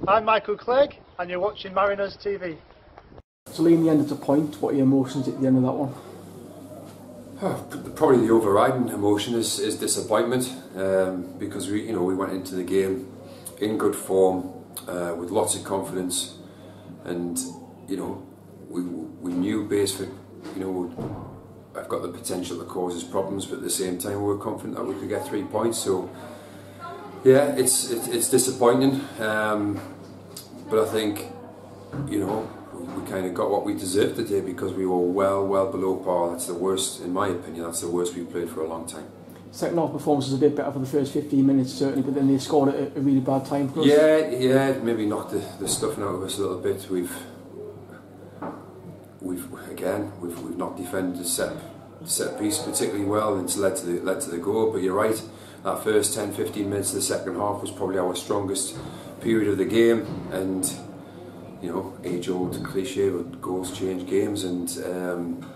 I'm Michael Clegg and you're watching Mariners TV. So Lee, in the end it's a point. What are your emotions at the end of that one? Probably the overriding emotion is disappointment, because we went into the game in good form, with lots of confidence, and we knew Basford have got the potential to cause us problems, but at the same time we were confident that we could get 3 points. So yeah, it's disappointing, but I think we kind of got what we deserved today because we were well below par. That's the worst, in my opinion, that's the worst we've played for a long time. Second half performance was a bit better for the first 15 minutes certainly, but then they scored at a really bad time for us. Yeah, maybe knocked the stuffing out of us a little bit. We've not defended the set piece particularly well, and it's led to the goal. But you're right, that first 10-15 minutes of the second half was probably our strongest period of the game, and age-old cliche, but goals change games, and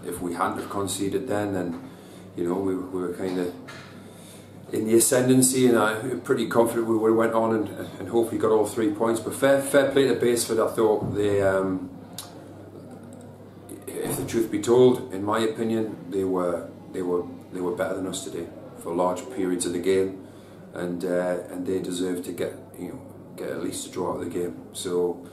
if we hadn't have conceded then we were kind of in the ascendancy, and I'm pretty confident we would have went on and hopefully got all 3 points. But fair play to Basford. I thought they, if the truth be told, in my opinion, they were better than us today for large periods of the game, and they deserve to get at least a draw out of the game. So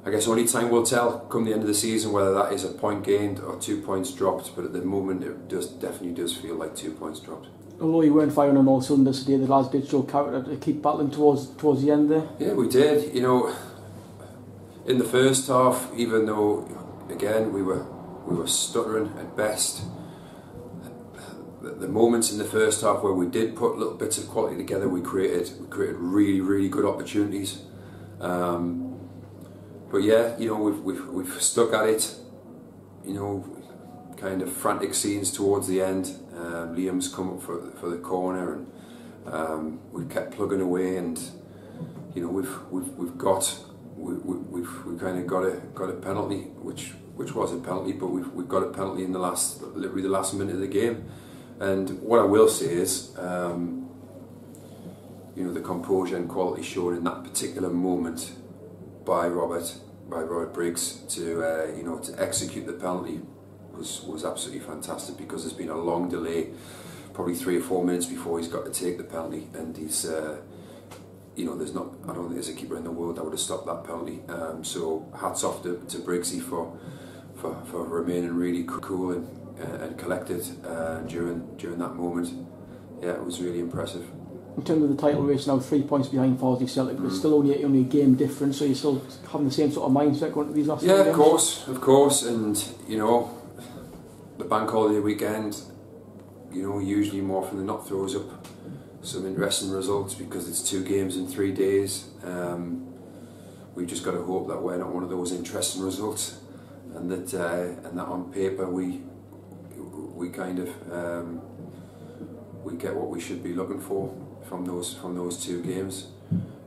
I guess only time will tell come the end of the season whether that is a point gained or 2 points dropped, but at the moment it definitely does feel like 2 points dropped. Although you weren't firing on all cylinders today, the lads did show character to keep battling towards the end there. Yeah, we did. In the first half, even though again we were stuttering at best, the moments in the first half where we did put little bits of quality together, we created really good opportunities. But yeah, we've stuck at it. Kind of frantic scenes towards the end. Liam's come up for the corner, and we kept plugging away, and we've kind of got a penalty, which was a penalty, but we've got a penalty in literally the last minute of the game. And what I will say is, the composure and quality shown in that particular moment by Robert Briggs to execute the penalty was absolutely fantastic, because there's been a long delay, probably 3 or 4 minutes before he's got to take the penalty, and he's I don't think there's a keeper in the world that would have stopped that penalty. So hats off to Briggsy for remaining really cool and collected during that moment. Yeah, it was really impressive. In terms of the title race now, 3 points behind Farsley Celtic, but it's still only a game difference, so you're still having the same sort of mindset going to these last games? Yeah, of course, and the bank holiday weekend, usually more often than not throws up some interesting results, because it's 2 games in 3 days. We've just got to hope that we're not one of those interesting results, and that on paper we kind of we get what we should be looking for from those 2 games,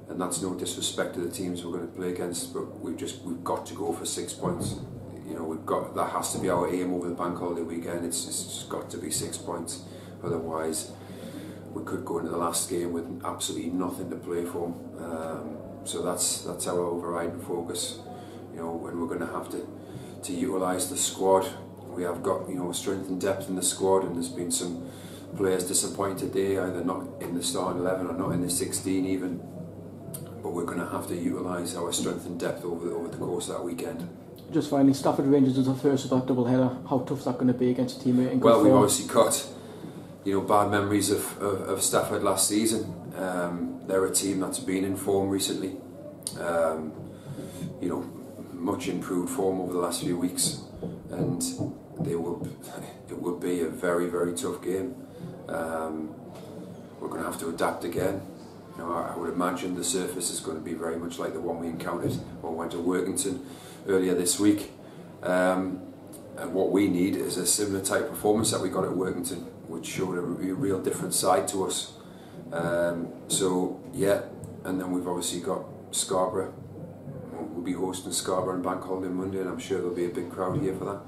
and that's no disrespect to the teams we're going to play against, but we've got to go for 6 points. That has to be our aim over the bank holiday weekend. It's just got to be 6 points, otherwise we could go into the last game with absolutely nothing to play for. So that's our overriding focus. And we're going to have to utilise the squad. We have got strength and depth in the squad, and there's been some players disappointed today, either not in the starting 11 or not in the 16 even. But we're going to have to utilise our strength and depth over the course of that weekend. Just finally, Stafford Rangers is the first of that double header. How tough is that going to be against a team in good form? Well, we've obviously got bad memories of Stafford last season. They're a team that's been in form recently. Much improved form over the last few weeks, and it will be a very tough game. We're going to have to adapt again. I would imagine the surface is going to be very much like the one we encountered when we went to Workington earlier this week. And what we need is a similar type of performance that we got at Workington, which showed a real different side to us. So yeah, and then we've obviously got Scarborough. We'll be hosting Scarborough on Bank Holiday Monday, and I'm sure there'll be a big crowd here for that.